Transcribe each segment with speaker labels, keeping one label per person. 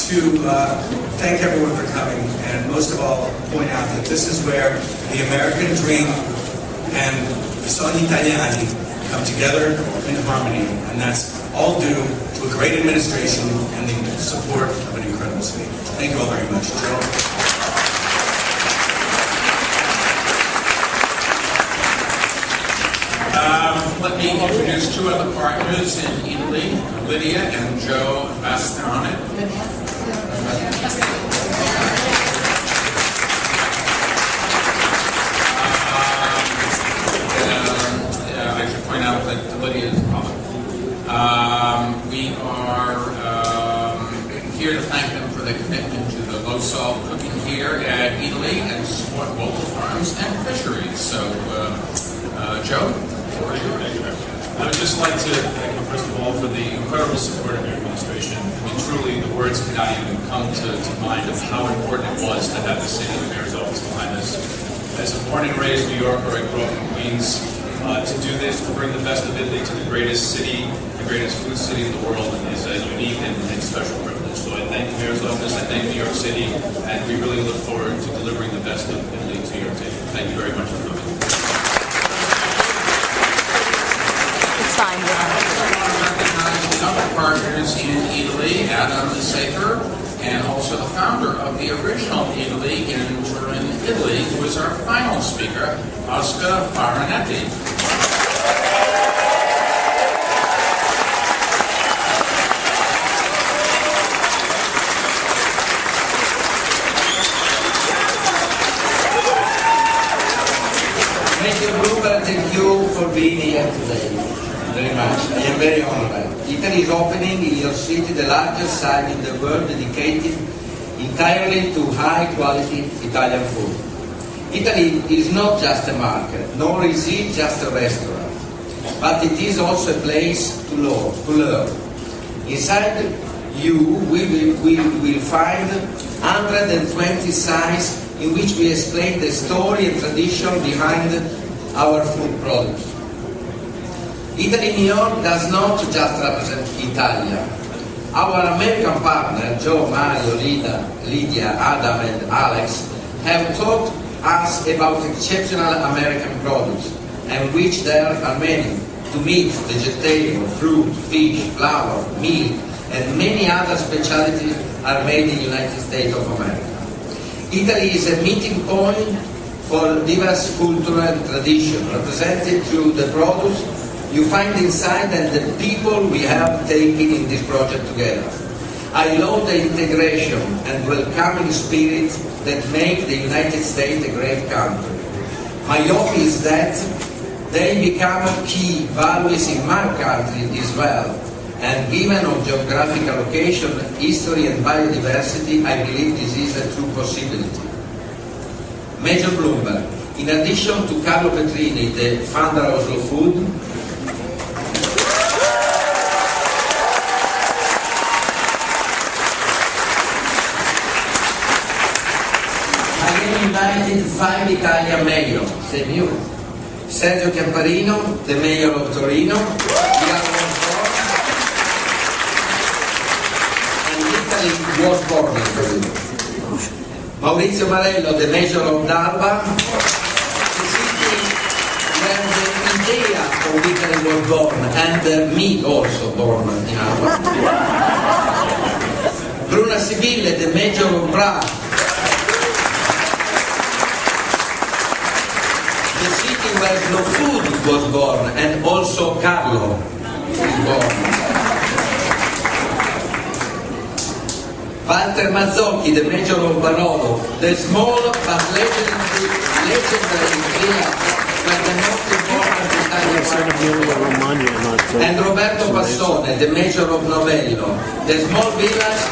Speaker 1: to thank everyone for coming, and most of all, point out that this is where the American dream and the sogni italiani come together in harmony, and that's all due to a great administration and the support of an incredible city. Thank you all very much. Joe?
Speaker 2: Let me introduce two other partners in Italy, Lydia and Joe Bastione. I should point out that Lydia is public. We are here to thank them for their commitment to the low-salt cooking here at Eataly and support local farms and fisheries. So, Joe?
Speaker 3: Thank you. I would just like to thank you, first of all, for the incredible support of your administration. I mean, truly, the words cannot even come to mind of how important it was to have the city and the mayor's office behind us. As a born and raised New Yorker, I grew up in Queens. To do this, to bring the best of Italy to the greatest city, the greatest food city in the world, is a unique and special privilege. So I thank the mayor's office, I thank New York City, and we really look forward to delivering the best of Italy to your table. Thank you very much for coming.
Speaker 4: Fine.
Speaker 2: I want to recognize the other partners in Italy, Adam Safer, and also the founder of the original Eataly in Turin, Italy, who is our final speaker, Oscar Faranetti.
Speaker 5: Thank you, Bloomberg. Thank you for being here today. Very much. I am very honored. Italy is opening in your city the largest site in the world dedicated entirely to high-quality Italian food. Italy is not just a market, nor is it just a restaurant, but it is also a place to learn. Inside you, we will find 120 sites in which we explain the story and tradition behind our food products. Italy New York does not just represent Italia. Our American partner, Joe, Mario, Lydia, Adam and Alex, have taught us about exceptional American products, and which there are many, to meat, vegetarian, fruit, fish, flour, milk, and many other specialties are made in the United States of America. Italy is a meeting point for diverse culture and tradition, represented through the produce you find inside and the people we have taken in this project together. I love the integration and welcoming spirit that make the United States a great country. My hope is that they become key values in my country as well. And given of geographical location, history and biodiversity, I believe this is a true possibility. Major Bloomberg, in addition to Carlo Petrini, the founder of Slow Food, invited 5 Italian mayors, same you. Sergio Camparino, the mayor of Torino, and Italy was born in Torino. Maurizio Marello, the mayor of D'Alba, the city where the idea of Italy was born, and me also born in Alba. Bruna Sibille, the mayor of Prague, the city where Slow Food was born, and also Carlo was born. Walter Mazzocchi, the mayor of Barolo, the small but legendary village where the most important Italian wine. And Roberto Passone, the mayor of Novello, the small village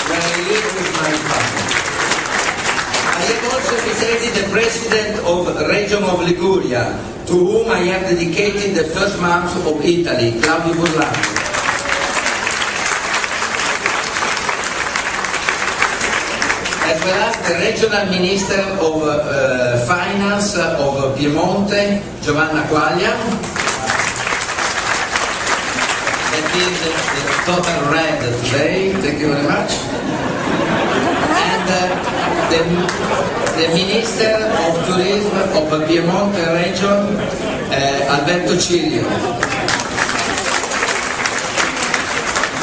Speaker 5: where I live with my family. I have also invitated the president of the region of Liguria, to whom I have dedicated the first month of Italy, Claudio Burlando. As well as the regional minister of finance of Piemonte, Giovanna Quaglia. That is the total red today, thank you very much. and the Minister of Tourism of the Piemonte region, Alberto Cirio.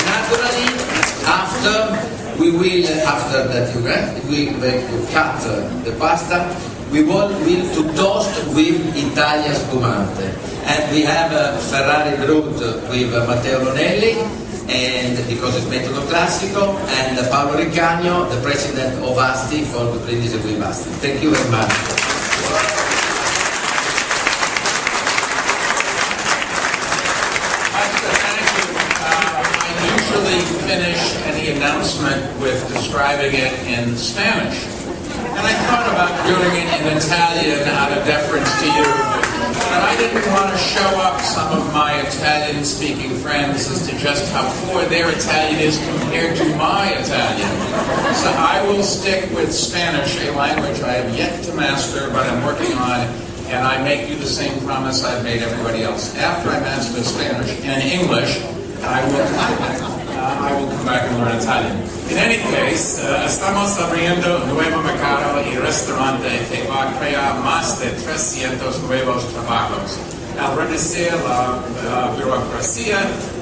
Speaker 5: Naturally, after that event, we will cut the pasta. We will to toast with Italia Spumante. And we have Ferrari Brut with Matteo Ronelli, and because it's Metodo Classico, and Paolo Ricagno, the president of Asti, for the brindisi with Asti. Thank you very much.
Speaker 2: I usually finish any announcement with describing it in Spanish. And I thought about doing it in Italian out of deference to you, but I didn't want to show up some of my Italian-speaking friends as to just how poor their Italian is compared to my Italian. So I will stick with Spanish, a language I have yet to master, but I'm working on, and I make you the same promise I've made everybody else. After I master Spanish and English, I will come back and learn Italian. In any case, estamos abriendo un nuevo mercado y restaurante que va a crear más de 300 nuevos trabajos. Al reducir la burocracia,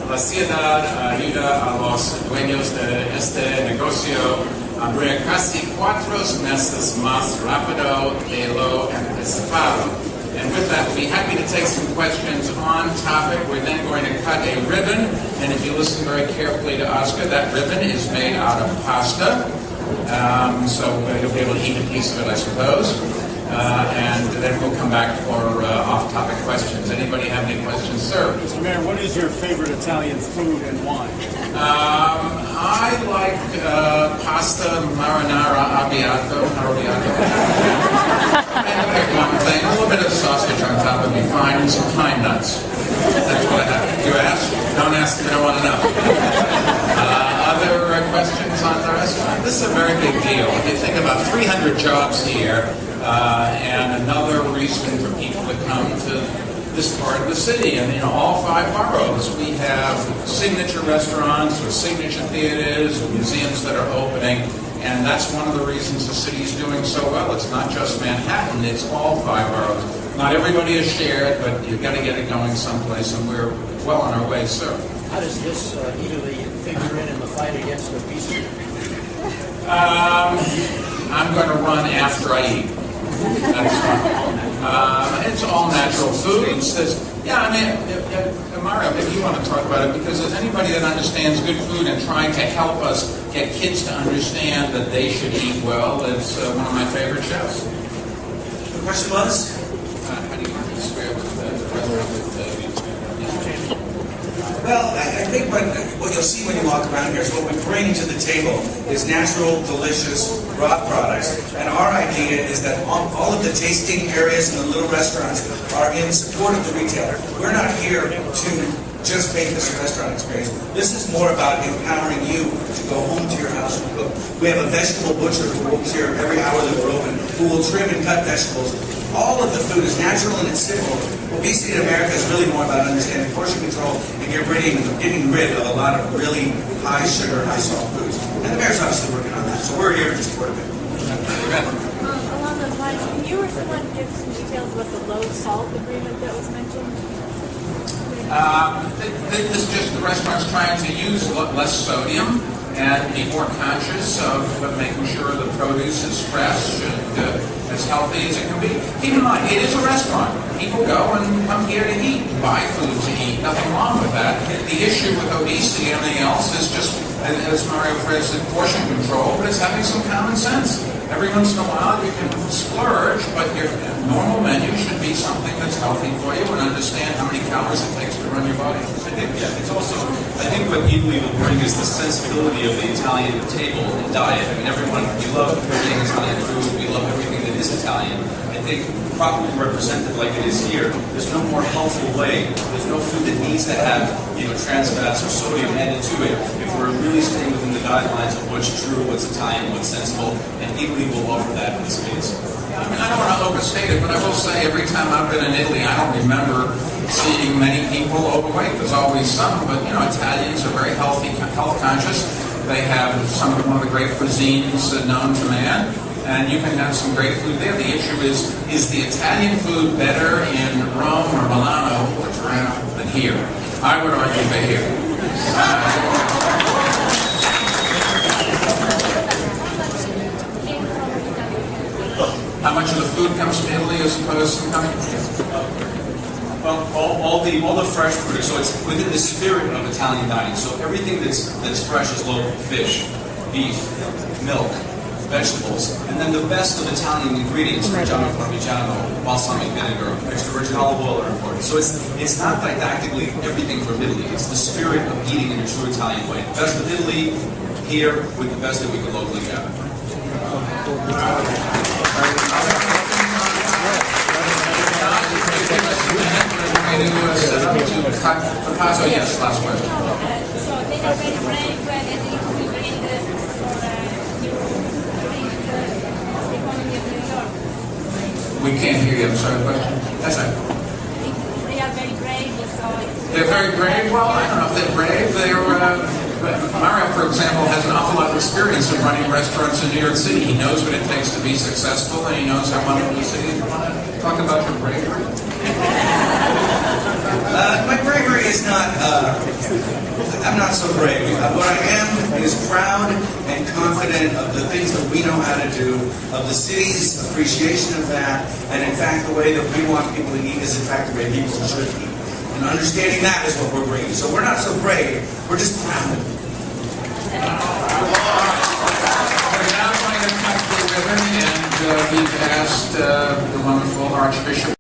Speaker 2: la ciudad ayuda a los dueños de este negocio a abrir casi 4 meses más rápido de lo anticipado. And with that, we'll be happy to take some questions on topic. We're then going to cut a ribbon, and if you listen very carefully to Oscar, that ribbon is made out of pasta. So you'll be able to eat a piece of it, I suppose. And then we'll come back for off-topic questions. Anybody have any questions, sir?
Speaker 6: Mr. Mayor, what is your favorite Italian food and wine?
Speaker 2: I like pasta marinara arrabbiato. And pick one thing. A little bit of sausage on top would be fine, and some pine nuts. That's what I have. You ask? Don't ask if you don't want to know. Other questions on the restaurant? This is a very big deal. If you think about 300 jobs here, and another reason for people to come to this part of the city. And in all 5 boroughs, we have signature restaurants or signature theaters or museums that are opening. And that's one of the reasons the city is doing so well. It's not just Manhattan, it's all 5 boroughs. Not everybody is shared, but you've got to get it going someplace, and we're well on our way, sir.
Speaker 6: How does this Eataly figure in the fight against obesity?
Speaker 2: I'm going to run after I eat. That's fine. It's all natural foods. Mario, maybe you want to talk about it, because there's anybody that understands good food and trying to help us get kids to understand that they should eat well, it's one of my favorite chefs.
Speaker 1: The question was?
Speaker 2: How do you square with the restaurant?
Speaker 1: Well, I think what you'll see when you walk around here is what we bring to the table is natural, delicious, raw products. And our idea is that all of the tasting areas and the little restaurants are in support of the retailer. We're not here to just make this a restaurant experience. This is more about empowering you to go home to your house and cook. We have a vegetable butcher who works here every hour that we're open, who will trim and cut vegetables. All of the food is natural and it's simple. Obesity in America is really more about understanding portion control and getting rid of a lot of really high sugar, high salt foods. And the mayor's obviously working on that, so we're here in support of it.
Speaker 7: Along those lines, can you or someone give some details about the low salt agreement that was mentioned?
Speaker 2: This is just the restaurants trying to use less sodium and be more conscious of making sure the produce is fresh and as healthy as it can be. Keep in mind, it is a restaurant. People go and come here to eat, buy food to eat. Nothing wrong with that. The issue with obesity and everything else is just, as Mario Fred said, portion control, but it's having some common sense. Every once in a while you can splurge, but your normal menu should be something that's healthy for you and understand how many calories it takes to run your body.
Speaker 3: It's also, I think what Eataly will bring is the sensibility of the Italian table and diet. I mean, we love everything Italian food, we love everything that is Italian. I think properly represented like it is here, there's no more healthful way. There's no food that needs to have, trans fats or sodium added to it if we're really staying within the guidelines of what's true, what's Italian, what's sensible, and Eataly will offer that in space.
Speaker 2: I mean, I don't want to overstate it, but I will say every time I've been in Italy, I don't remember seeing many people overweight. There's always some, but Italians are very healthy, health conscious. They have one of the great cuisines known to man, and you can have some great food there. The issue is the Italian food better in Rome or Milano or Turin than here? I would argue they're here. How much of the food comes from Italy as opposed to coming?
Speaker 3: Well, all the fresh produce, so it's within the spirit of Italian dining. So everything that's fresh is local: fish, beef, milk, vegetables, and then the best of Italian ingredients: Reggiano Parmigiano, balsamic vinegar, extra virgin olive oil are important. So it's not didactically everything from Italy. It's the spirit of eating in a true Italian way. The best of Italy here with the best that we can locally gather.
Speaker 2: Yes, last question.
Speaker 7: So take a very break where they need to be bring for the economy of New York.
Speaker 2: We can't hear you. I'm sorry. Question. That's right.
Speaker 7: They are very brave, so
Speaker 2: They're very brave. Well, I don't know if they're brave. Mario, for example, has an awful lot of experience in running restaurants in New York City. He knows what it takes to be successful, and he knows how wonderful the city is. You want to talk about your bravery?
Speaker 1: My bravery is not, I'm not so brave. What I am is proud and confident of the things that we know how to do, of the city's appreciation of that, and in fact the way that we want people to eat is in fact the way people should eat. And understanding that is what we're bringing. So we're not so brave, we're just proud.
Speaker 2: We're now going to cut the ribbon, and we've asked the wonderful Archbishop